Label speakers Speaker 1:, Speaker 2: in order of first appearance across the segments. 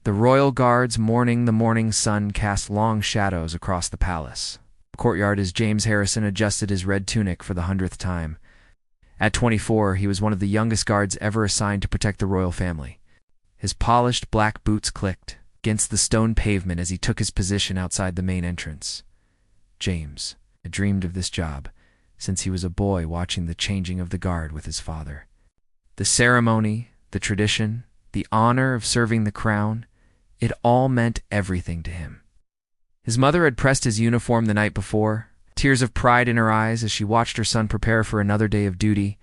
Speaker 1: The royal guards mourning the morning sun cast long shadows across the palace. The courtyard as James Harrison adjusted his red tunic for the 100th time. At 24, he was one of the youngest guards ever assigned to protect the royal family. His polished black boots clicked against the stone pavement as he took his position outside the main entrance. James had dreamed of this job since he was a boy watching the changing of the guard with his father. The ceremony, the tradition, the honor of serving the crown, it all meant everything to him. His mother had pressed his uniform the night before, tears of pride in her eyes as she watched her son prepare for another day of duty.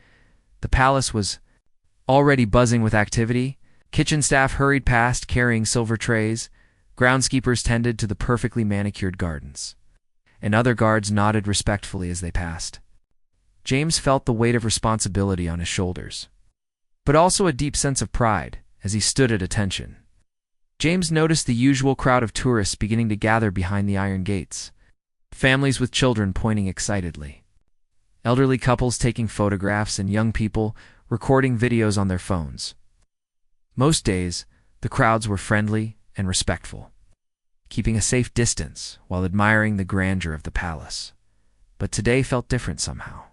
Speaker 1: The palace was already buzzing with activity. Kitchen staff hurried past carrying silver trays, groundskeepers tended to the perfectly manicured gardens, and other guards nodded respectfully as they passed. James felt the weight of responsibility on his shoulders, but also a deep sense of pride as he stood at attention. James noticed the usual crowd of tourists beginning to gather behind the iron gates, families with children pointing excitedly, elderly couples taking photographs, and young people recording videos on their phones. Most days, the crowds were friendly and respectful, keeping a safe distance while admiring the grandeur of the palace. But today felt different somehow.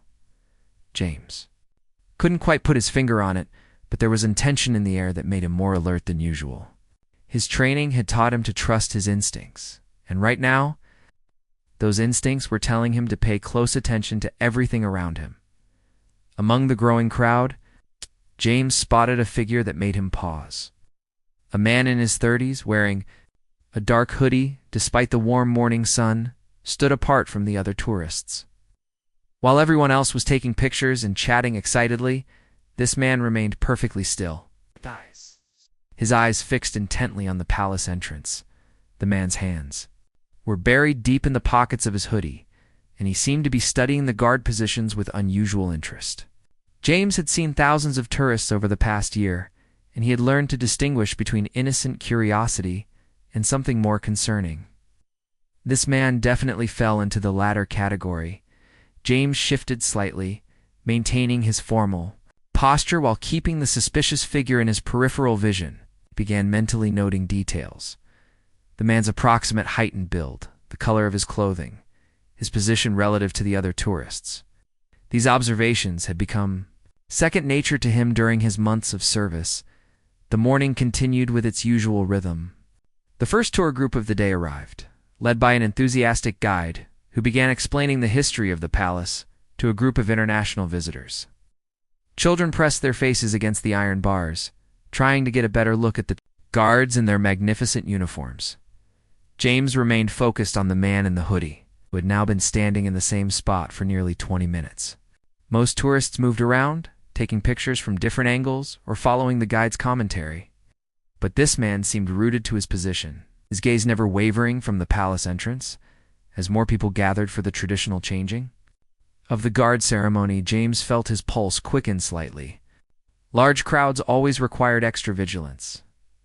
Speaker 1: James couldn't quite put his finger on it, but there was a tension in the air that made him more alert than usual. His training had taught him to trust his instincts, and right now, those instincts were telling him to pay close attention to everything around him. Among the growing crowd, James spotted a figure that made him pause. A man in his 30s, wearing a dark hoodie despite the warm morning sun, stood apart from the other tourists. While everyone else was taking pictures and chatting excitedly, this man remained perfectly still, his eyes fixed intently on the palace entrance. The man's hands were buried deep in the pockets of his hoodie, and he seemed to be studying the guard positions with unusual interest. James had seen thousands of tourists over the past year, and he had learned to distinguish between innocent curiosity and something more concerning. This man definitely fell into the latter category. James shifted slightly, maintaining his formal posture while keeping the suspicious figure in his peripheral vision. He began mentally noting details: the man's approximate height and build, the color of his clothing, his position relative to the other tourists. These observations had become second nature to him during his months of service. The morning continued with its usual rhythm. The first tour group of the day arrived, led by an enthusiastic guide who began explaining the history of the palace to a group of international visitors. Children pressed their faces against the iron bars, trying to get a better look at the guards in their magnificent uniforms. James remained focused on the man in the hoodie, who had now been standing in the same spot for nearly 20 minutes. Most tourists moved around, taking pictures from different angles or following the guide's commentary. But this man seemed rooted to his position, his gaze never wavering from the palace entrance, as more people gathered for the traditional changing of the guard ceremony. James felt his pulse quicken slightly. Large crowds always required extra vigilance,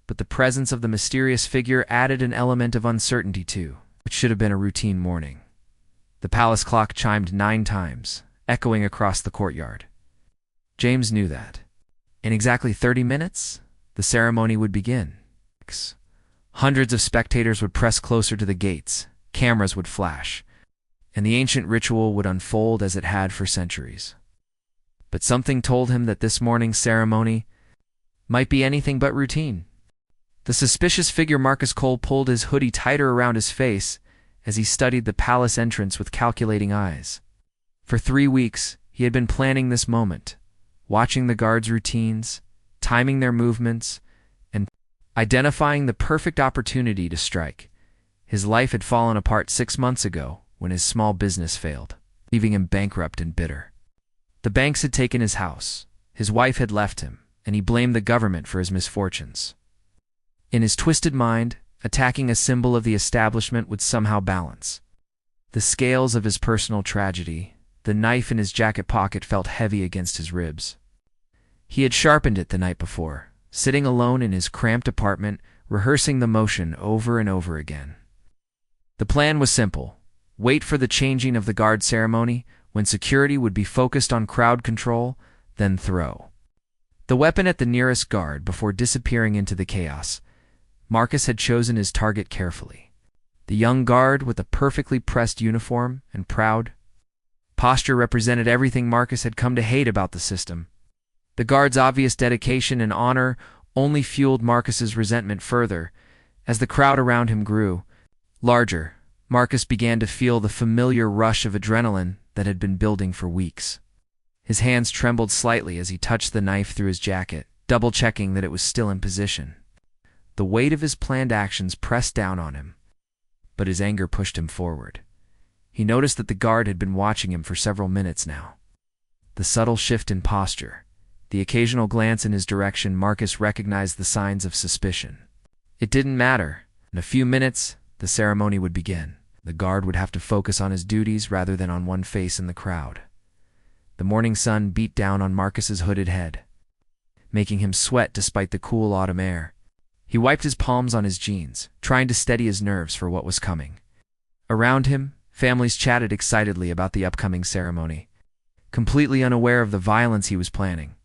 Speaker 1: but the presence of the mysterious figure added an element of uncertainty too, which should have been a routine morning. The palace clock chimed 9 times, echoing across the courtyard. James knew that in exactly 30 minutes, the ceremony would begin. Hundreds of spectators would press closer to the gates, cameras would flash, and the ancient ritual would unfold as it had for centuries. But something told him that this morning's ceremony might be anything but routine. The suspicious figure Marcus Cole pulled his hoodie tighter around his face as he studied the palace entrance with calculating eyes. For 3 weeks, he had been planning this moment, watching the guards' routines, timing their movements, and identifying the perfect opportunity to strike. His life had fallen apart 6 months ago when his small business failed, leaving him bankrupt and bitter. The banks had taken his house, his wife had left him, and he blamed the government for his misfortunes. In his twisted mind, attacking a symbol of the establishment would somehow balance the scales of his personal tragedy. The knife in his jacket pocket felt heavy against his ribs. He had sharpened it the night before, sitting alone in his cramped apartment, rehearsing the motion over and over again. The plan was simple: wait for the changing of the guard ceremony, when security would be focused on crowd control, then throw the weapon at the nearest guard before disappearing into the chaos. Marcus had chosen his target carefully. The young guard with a perfectly pressed uniform and proud posture represented everything Marcus had come to hate about the system. The guard's obvious dedication and honor only fueled Marcus's resentment further. As the crowd around him grew larger, Marcus began to feel the familiar rush of adrenaline that had been building for weeks. His hands trembled slightly as he touched the knife through his jacket, double-checking that it was still in position. The weight of his planned actions pressed down on him, but his anger pushed him forward. He noticed that the guard had been watching him for several minutes now. The subtle shift in posture, the occasional glance in his direction, Marcus recognized the signs of suspicion. It didn't matter. In a few minutes, the ceremony would begin. The guard would have to focus on his duties rather than on one face in the crowd. The morning sun beat down on Marcus's hooded head, making him sweat despite the cool autumn air. He wiped his palms on his jeans, trying to steady his nerves for what was coming. Around him, families chatted excitedly about the upcoming ceremony, completely unaware of the violence he was planning.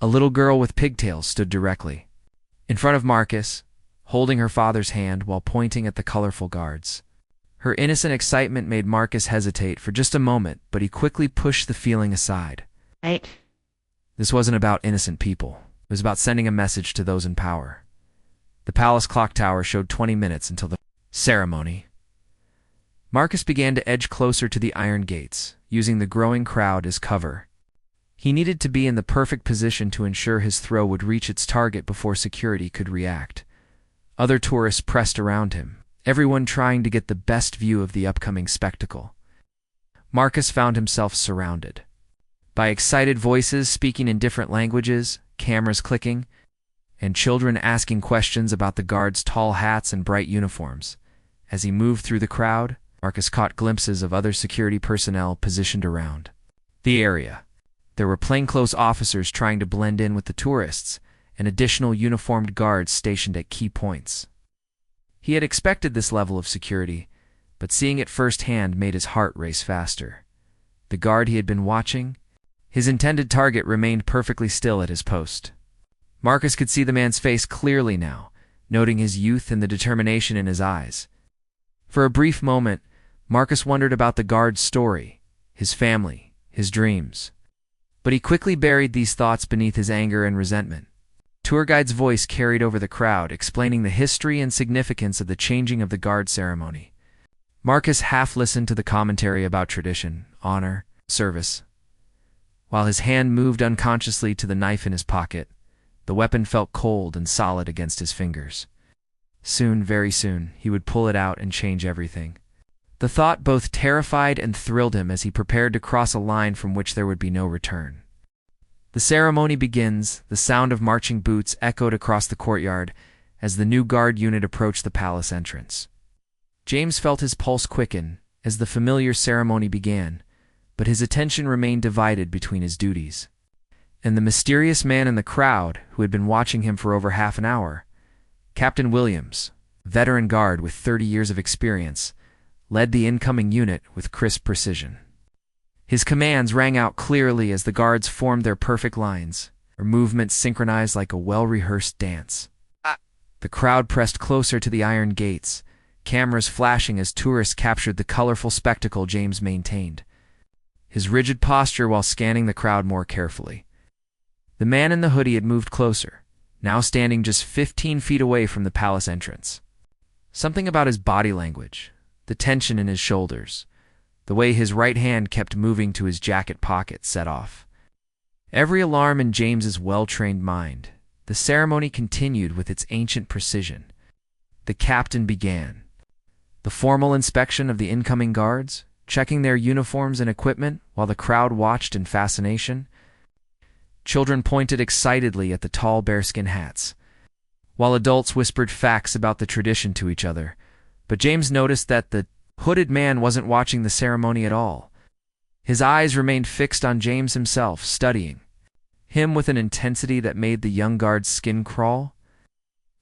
Speaker 1: A little girl with pigtails stood directly in front of Marcus, holding her father's hand while pointing at the colorful guards. Her innocent excitement made Marcus hesitate for just a moment, but he quickly pushed the feeling aside. This wasn't about innocent people. It was about sending a message to those in power. The palace clock tower showed 20 minutes until the ceremony. Marcus began to edge closer to the iron gates, using the growing crowd as cover. He needed to be in the perfect position to ensure his throw would reach its target before security could react. Other tourists pressed around him, everyone trying to get the best view of the upcoming spectacle. Marcus found himself surrounded by excited voices speaking in different languages, cameras clicking, and children asking questions about the guards' tall hats and bright uniforms. As he moved through the crowd, Marcus caught glimpses of other security personnel positioned around the area. There were plainclothes officers trying to blend in with the tourists, and additional uniformed guards stationed at key points. He had expected this level of security, but seeing it firsthand made his heart race faster. The guard he had been watching, his intended target, remained perfectly still at his post. Marcus could see the man's face clearly now, noting his youth and the determination in his eyes. For a brief moment, Marcus wondered about the guard's story, his family, his dreams. But he quickly buried these thoughts beneath his anger and resentment. Tour guide's voice carried over the crowd, explaining the history and significance of the changing of the guard ceremony. Marcus half listened to the commentary about tradition, honor, service. While his hand moved unconsciously to the knife in his pocket, the weapon felt cold and solid against his fingers. Soon, very soon, he would pull it out and change everything. The thought both terrified and thrilled him as he prepared to cross a line from which there would be no return. The ceremony begins. The sound of marching boots echoed across the courtyard as the new guard unit approached the palace entrance. James felt his pulse quicken as the familiar ceremony began, but his attention remained divided between his duties and the mysterious man in the crowd who had been watching him for over half an hour. Captain Williams, veteran guard with 30 years of experience, led the incoming unit with crisp precision. His commands rang out clearly as the guards formed their perfect lines, their movements synchronized like a well-rehearsed dance. The crowd pressed closer to the iron gates, cameras flashing as tourists captured the colorful spectacle James maintained, his rigid posture while scanning the crowd more carefully. The man in the hoodie had moved closer, now standing just 15 feet away from the palace entrance. Something about his body language, the tension in his shoulders, the way his right hand kept moving to his jacket pocket set off every alarm in James's well-trained mind. The ceremony continued with its ancient precision. The captain began the formal inspection of the incoming guards, checking their uniforms and equipment while the crowd watched in fascination. Children pointed excitedly at the tall bearskin hats, while adults whispered facts about the tradition to each other. But James noticed that the hooded man wasn't watching the ceremony at all. His eyes remained fixed on James himself, studying him with an intensity that made the young guard's skin crawl.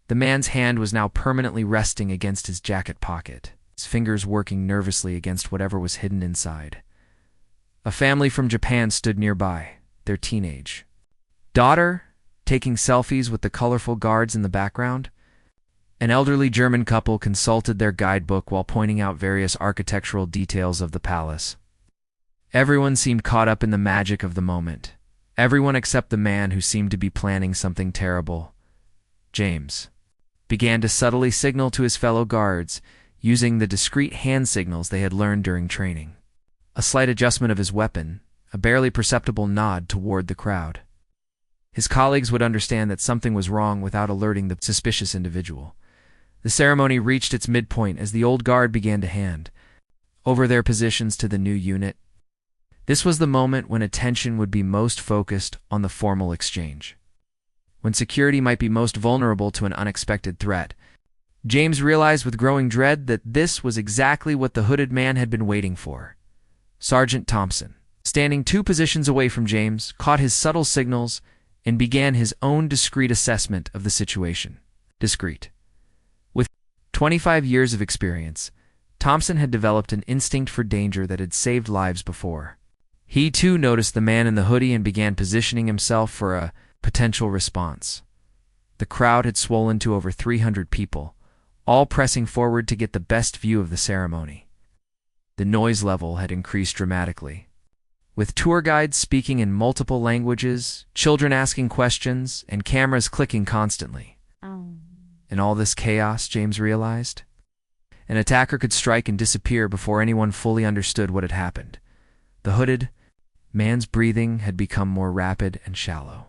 Speaker 1: The man's hand was now permanently resting against his jacket pocket, his fingers working nervously against whatever was hidden inside. A family from Japan stood nearby, their teenage daughter taking selfies with the colorful guards in the background. An elderly German couple consulted their guidebook while pointing out various architectural details of the palace. Everyone seemed caught up in the magic of the moment. Everyone except the man who seemed to be planning something terrible. James began to subtly signal to his fellow guards, using the discreet hand signals they had learned during training. A slight adjustment of his weapon, a barely perceptible nod toward the crowd. His colleagues would understand that something was wrong without alerting the suspicious individual. The ceremony reached its midpoint as the old guard began to hand over their positions to the new unit. This was the moment when attention would be most focused on the formal exchange. When security might be most vulnerable to an unexpected threat, James realized with growing dread that this was exactly what the hooded man had been waiting for. Sergeant Thompson, standing 2 positions away from James, caught his subtle signals and began his own discreet assessment of the situation. Discreet. With 25 years of experience, Thompson had developed an instinct for danger that had saved lives before. He too noticed the man in the hoodie and began positioning himself for a potential response. The crowd had swollen to over 300 people, all pressing forward to get the best view of the ceremony. The noise level had increased dramatically, with tour guides speaking in multiple languages, children asking questions, and cameras clicking constantly. In all this chaos, James realized, an attacker could strike and disappear before anyone fully understood what had happened. The hooded man's breathing had become more rapid and shallow.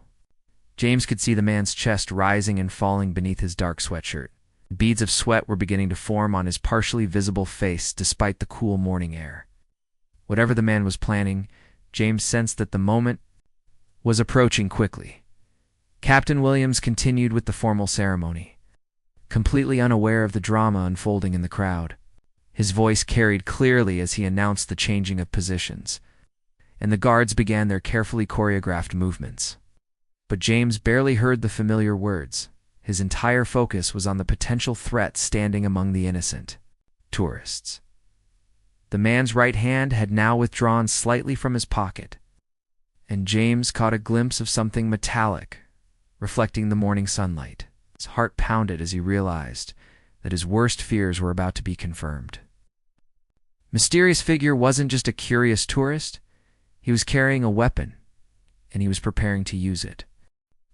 Speaker 1: James could see the man's chest rising and falling beneath his dark sweatshirt. Beads of sweat were beginning to form on his partially visible face despite the cool morning air. Whatever the man was planning, James sensed that the moment was approaching quickly. Captain Williams continued with the formal ceremony, completely unaware of the drama unfolding in the crowd. His voice carried clearly as he announced the changing of positions, and the guards began their carefully choreographed movements. But James barely heard the familiar words. His entire focus was on the potential threat standing among the innocent tourists. The man's right hand had now withdrawn slightly from his pocket, and James caught a glimpse of something metallic, reflecting the morning sunlight. His heart pounded as he realized that his worst fears were about to be confirmed. Mysterious figure wasn't just a curious tourist. He was carrying a weapon, and he was preparing to use it.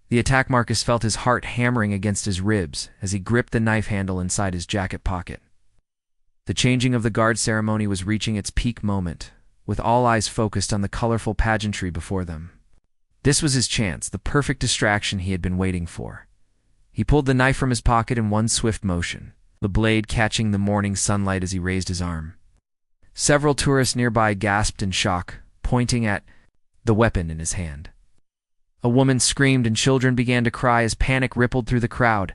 Speaker 1: The attack Marcus felt his heart hammering against his ribs as he gripped the knife handle inside his jacket pocket. The changing of the guard ceremony was reaching its peak moment, with all eyes focused on the colorful pageantry before them. This was his chance, the perfect distraction he had been waiting for. He pulled the knife from his pocket in one swift motion, the blade catching the morning sunlight as he raised his arm. Several tourists nearby gasped in shock, pointing at the weapon in his hand. A woman screamed and children began to cry as panic rippled through the crowd.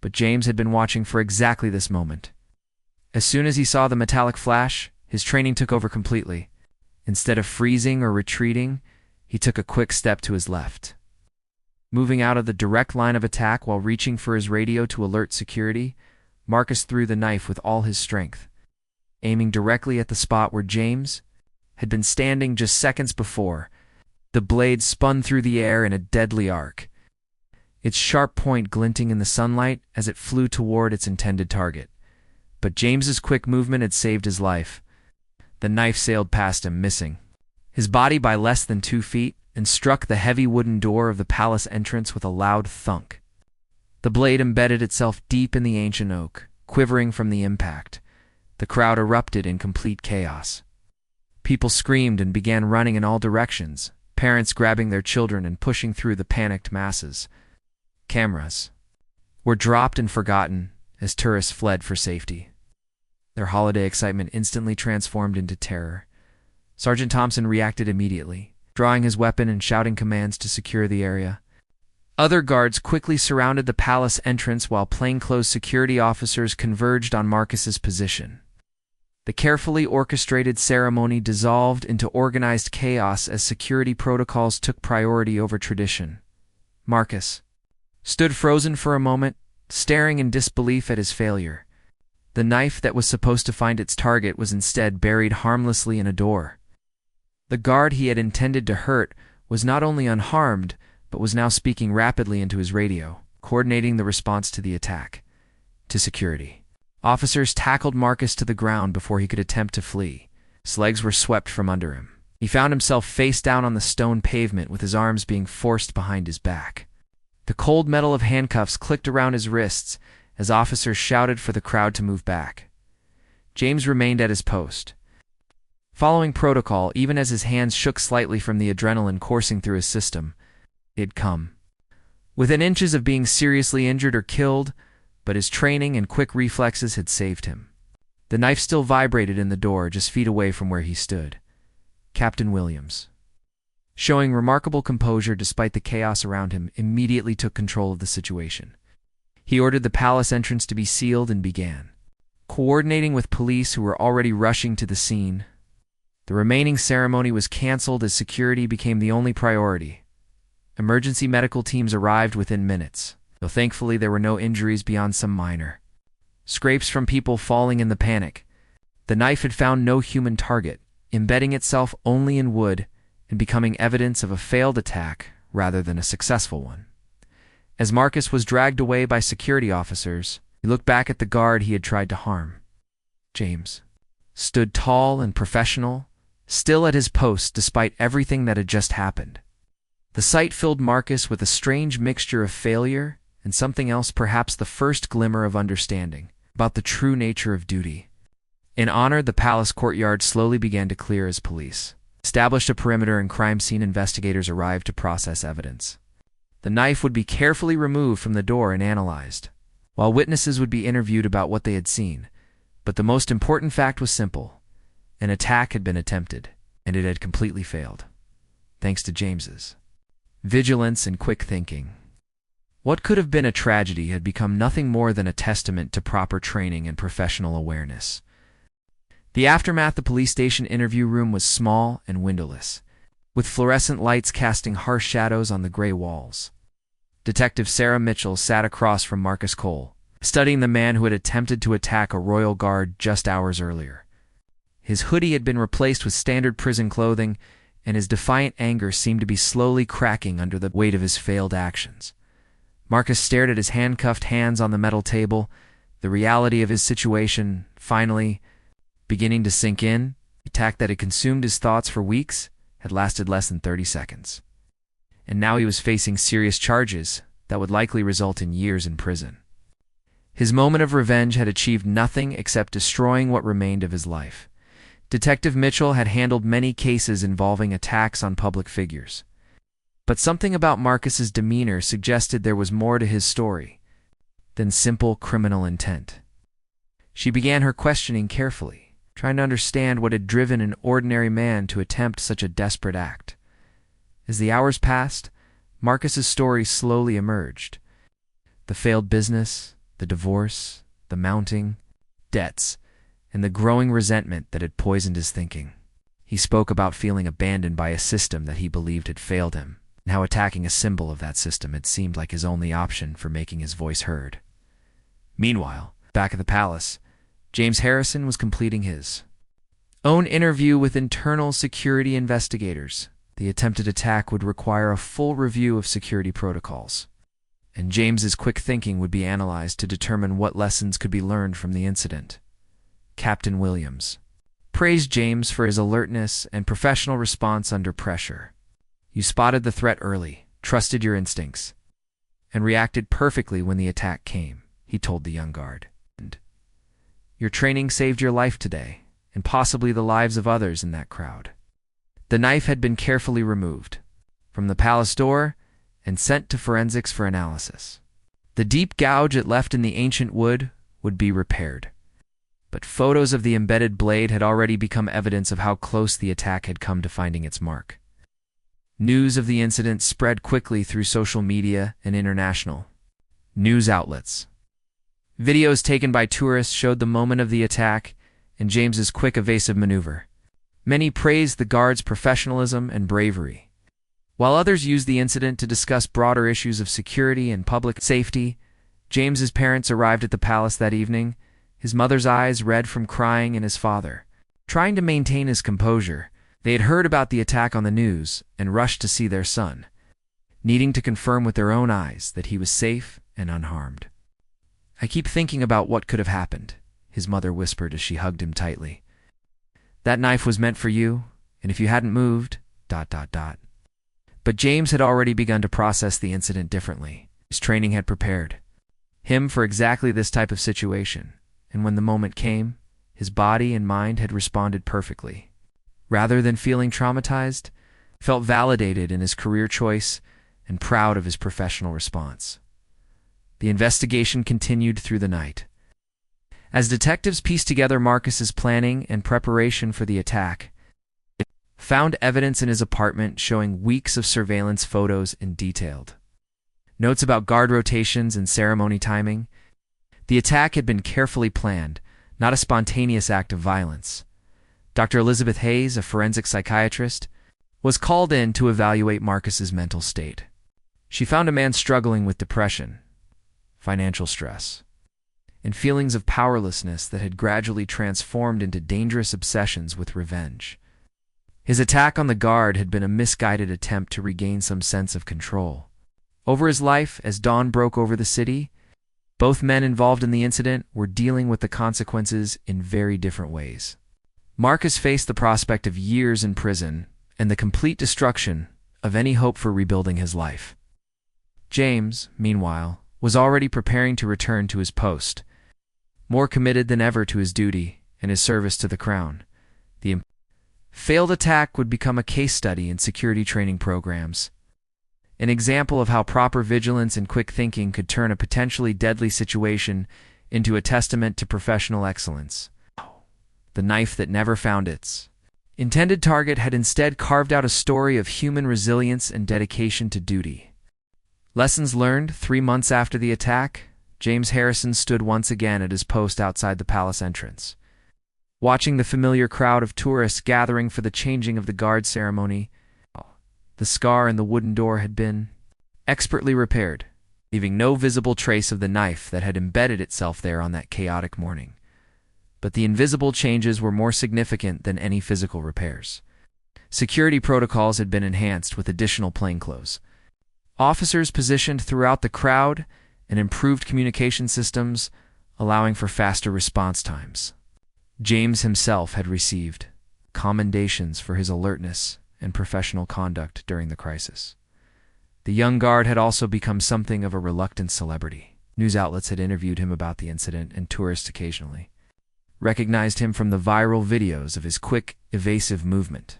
Speaker 1: But James had been watching for exactly this moment. As soon as he saw the metallic flash, his training took over completely. Instead of freezing or retreating, he took a quick step to his left. Moving out of the direct line of attack while reaching for his radio to alert security, Marcus threw the knife with all his strength, aiming directly at the spot where James had been standing just seconds before. The blade spun through the air in a deadly arc, its sharp point glinting in the sunlight as it flew toward its intended target. But James's quick movement had saved his life. The knife sailed past him, missing his body by less than 2 feet, and struck the heavy wooden door of the palace entrance with a loud thunk. The blade embedded itself deep in the ancient oak, quivering from the impact. The crowd erupted in complete chaos. People screamed and began running in all directions, parents grabbing their children and pushing through the panicked masses. Cameras were dropped and forgotten as tourists fled for safety. Their holiday excitement instantly transformed into terror. Sergeant Thompson reacted immediately, drawing his weapon and shouting commands to secure the area. Other guards quickly surrounded the palace entrance while plainclothes security officers converged on Marcus's position. The carefully orchestrated ceremony dissolved into organized chaos as security protocols took priority over tradition. Marcus stood frozen for a moment, staring in disbelief at his failure. The knife that was supposed to find its target was instead buried harmlessly in a door. The guard he had intended to hurt was not only unharmed, but was now speaking rapidly into his radio, coordinating the response to the attack. to security. Officers tackled Marcus to the ground before he could attempt to flee. His legs were swept from under him. He found himself face down on the stone pavement with his arms being forced behind his back. The cold metal of handcuffs clicked around his wrists as officers shouted for the crowd to move back. James remained at his post, following protocol even as his hands shook slightly from the adrenaline coursing through his system. It had come. Within inches of being seriously injured or killed, but his training and quick reflexes had saved him. The knife still vibrated in the door just feet away from where he stood. Captain Williams, showing remarkable composure despite the chaos around him, immediately took control of the situation. He ordered the palace entrance to be sealed and began coordinating with police who were already rushing to the scene. The remaining ceremony was canceled as security became the only priority. Emergency medical teams arrived within minutes, though thankfully there were no injuries beyond some minor scrapes from people falling in the panic. The knife had found no human target, embedding itself only in wood and becoming evidence of a failed attack rather than a successful one. As Marcus was dragged away by security officers, he looked back at the guard he had tried to harm. James stood tall and professional, still at his post despite everything that had just happened. The sight filled Marcus with a strange mixture of failure and something else, perhaps the first glimmer of understanding about the true nature of duty. In honor, the palace courtyard slowly began to clear as police established a perimeter and crime scene investigators arrived to process evidence. The knife would be carefully removed from the door and analyzed, while witnesses would be interviewed about what they had seen. But the most important fact was simple. An attack had been attempted, and it had completely failed, thanks to James's vigilance and quick thinking. What could have been a tragedy had become nothing more than a testament to proper training and professional awareness. The aftermath. The police station interview room was small and windowless, with fluorescent lights casting harsh shadows on the gray walls. Detective Sarah Mitchell sat across from Marcus Cole, studying the man who had attempted to attack a royal guard just hours earlier. His hoodie had been replaced with standard prison clothing, and his defiant anger seemed to be slowly cracking under the weight of his failed actions. Marcus stared at his handcuffed hands on the metal table, the reality of his situation finally beginning to sink in. The attack that had consumed his thoughts for weeks had lasted less than 30 seconds. And now he was facing serious charges that would likely result in years in prison. His moment of revenge had achieved nothing except destroying what remained of his life. Detective Mitchell had handled many cases involving attacks on public figures. But something about Marcus's demeanor suggested there was more to his story than simple criminal intent. She began her questioning carefully, trying to understand what had driven an ordinary man to attempt such a desperate act. As the hours passed, Marcus's story slowly emerged. The failed business, the divorce, the mounting debts, and the growing resentment that had poisoned his thinking. He spoke about feeling abandoned by a system that he believed had failed him, and how attacking a symbol of that system had seemed like his only option for making his voice heard. Meanwhile, back at the palace, James Harrison was completing his own interview with internal security investigators. The attempted attack would require a full review of security protocols, and James's quick thinking would be analyzed to determine what lessons could be learned from the incident. Captain Williams praised James for his alertness and professional response under pressure. You spotted the threat early, trusted your instincts, and reacted perfectly when the attack came, he told the young guard. And your training saved your life today, and possibly the lives of others in that crowd. The knife had been carefully removed from the palace door and sent to forensics for analysis. The deep gouge it left in the ancient wood would be repaired, but photos of the embedded blade had already become evidence of how close the attack had come to finding its mark. News of the incident spread quickly through social media and international news outlets. Videos taken by tourists showed the moment of the attack and James's quick evasive maneuver. Many praised the guard's professionalism and bravery, while others used the incident to discuss broader issues of security and public safety. James's parents arrived at the palace that evening, his mother's eyes red from crying and his father trying to maintain his composure. They had heard about the attack on the news and rushed to see their son, needing to confirm with their own eyes that he was safe and unharmed. I keep thinking about what could have happened, his mother whispered as she hugged him tightly. That knife was meant for you, and if you hadn't moved, ... But James had already begun to process the incident differently. His training had prepared him for exactly this type of situation, and when the moment came, his body and mind had responded perfectly. Rather than feeling traumatized, he felt validated in his career choice and proud of his professional response. The investigation continued through the night. As detectives pieced together Marcus's planning and preparation for the attack, they found evidence in his apartment showing weeks of surveillance photos and detailed notes about guard rotations and ceremony timing. The attack had been carefully planned, not a spontaneous act of violence. Dr. Elizabeth Hayes, a forensic psychiatrist, was called in to evaluate Marcus's mental state. She found a man struggling with depression, financial stress, and feelings of powerlessness that had gradually transformed into dangerous obsessions with revenge. His attack on the guard had been a misguided attempt to regain some sense of control over his life. As dawn broke over the city, both men involved in the incident were dealing with the consequences in very different ways. Marcus faced the prospect of years in prison and the complete destruction of any hope for rebuilding his life. James, meanwhile, was already preparing to return to his post, more committed than ever to his duty and his service to the Crown. The failed attack would become a case study in security training programs, an example of how proper vigilance and quick thinking could turn a potentially deadly situation into a testament to professional excellence. The knife that never found its intended target had instead carved out a story of human resilience and dedication to duty. Lessons learned. 3 months after the attack, James Harrison stood once again at his post outside the palace entrance. Watching the familiar crowd of tourists gathering for the changing of the guard ceremony, the scar in the wooden door had been expertly repaired, leaving no visible trace of the knife that had embedded itself there on that chaotic morning. But the invisible changes were more significant than any physical repairs. Security protocols had been enhanced with additional plainclothes, officers positioned throughout the crowd, and improved communication systems, allowing for faster response times. James himself had received commendations for his alertness and professional conduct during the crisis. The young guard had also become something of a reluctant celebrity. News outlets had interviewed him about the incident, and tourists occasionally recognized him from the viral videos of his quick, evasive movement.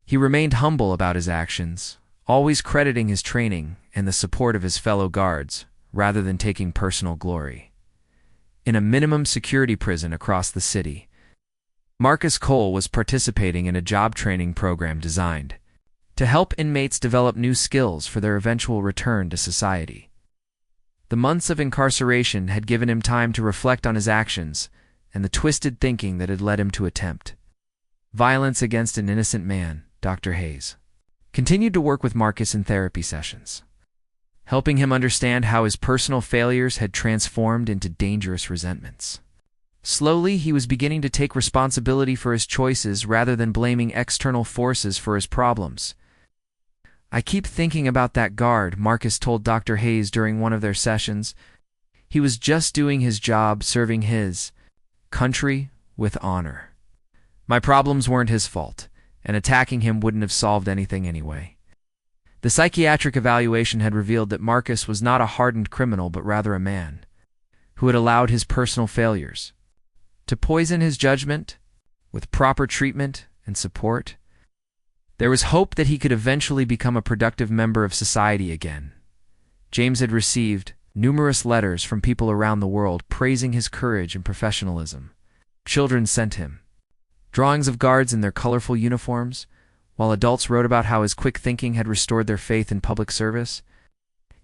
Speaker 1: He remained humble about his actions, always crediting his training and the support of his fellow guards, rather than taking personal glory. In a minimum security prison across the city, Marcus Cole was participating in a job training program designed to help inmates develop new skills for their eventual return to society. The months of incarceration had given him time to reflect on his actions and the twisted thinking that had led him to attempt violence against an innocent man. Dr. Hayes continued to work with Marcus in therapy sessions, helping him understand how his personal failures had transformed into dangerous resentments. Slowly, he was beginning to take responsibility for his choices rather than blaming external forces for his problems. I keep thinking about that guard, Marcus told Dr. Hayes during one of their sessions. He was just doing his job, serving his country with honor. My problems weren't his fault, and attacking him wouldn't have solved anything anyway. The psychiatric evaluation had revealed that Marcus was not a hardened criminal, but rather a man who had allowed his personal failures to poison his judgment. With proper treatment and support, there was hope that he could eventually become a productive member of society again. James had received numerous letters from people around the world praising his courage and professionalism. Children sent him drawings of guards in their colorful uniforms, while adults wrote about how his quick thinking had restored their faith in public service.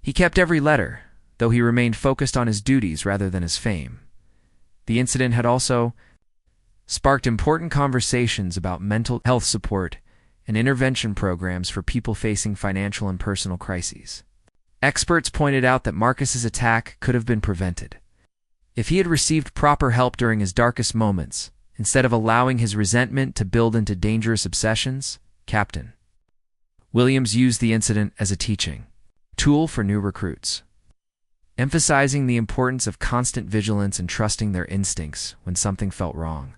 Speaker 1: He kept every letter, though he remained focused on his duties rather than his fame. The incident had also sparked important conversations about mental health support and intervention programs for people facing financial and personal crises. Experts pointed out that Marcus's attack could have been prevented if he had received proper help during his darkest moments, instead of allowing his resentment to build into dangerous obsessions. Captain Williams used the incident as a teaching tool for new recruits. emphasizing the importance of constant vigilance and trusting their instincts when something felt wrong.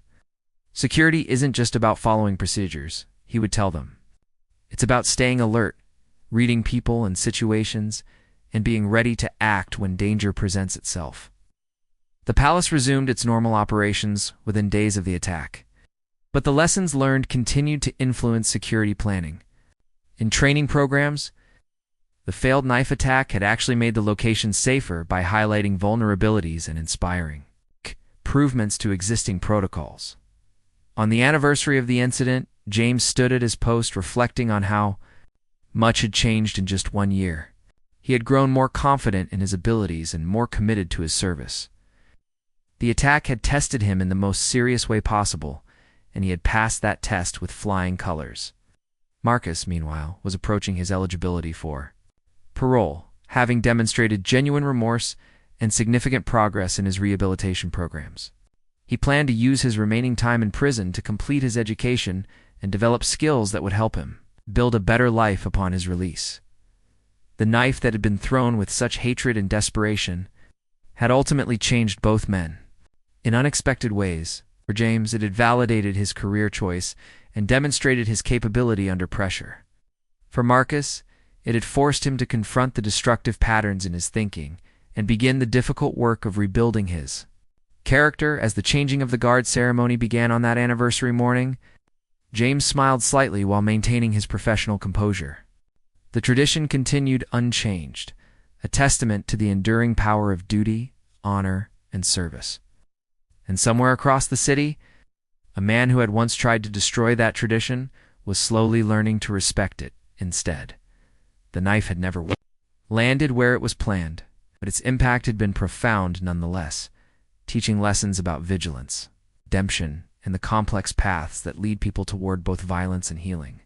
Speaker 1: Security isn't just about following procedures, he would tell them. It's about staying alert, reading people and situations, and being ready to act when danger presents itself. The palace resumed its normal operations within days of the attack. But the lessons learned continued to influence security planning. In training programs, the failed knife attack had actually made the location safer by highlighting vulnerabilities and inspiring improvements to existing protocols. On the anniversary of the incident, James stood at his post reflecting on how much had changed in just 1 year. He had grown more confident in his abilities and more committed to his service. The attack had tested him in the most serious way possible, and he had passed that test with flying colors. Marcus, meanwhile, was approaching his eligibility for parole, having demonstrated genuine remorse and significant progress in his rehabilitation programs. He planned to use his remaining time in prison to complete his education and develop skills that would help him build a better life upon his release. The knife that had been thrown with such hatred and desperation had ultimately changed both men. In unexpected ways, for James, it had validated his career choice and demonstrated his capability under pressure. For Marcus, it had forced him to confront the destructive patterns in his thinking and begin the difficult work of rebuilding his character. As the changing of the guard ceremony began on that anniversary morning, James smiled slightly while maintaining his professional composure. The tradition continued unchanged, a testament to the enduring power of duty, honor, and service. And somewhere across the city, a man who had once tried to destroy that tradition was slowly learning to respect it instead. The knife had never landed where it was planned, but its impact had been profound nonetheless, teaching lessons about vigilance, redemption, and the complex paths that lead people toward both violence and healing.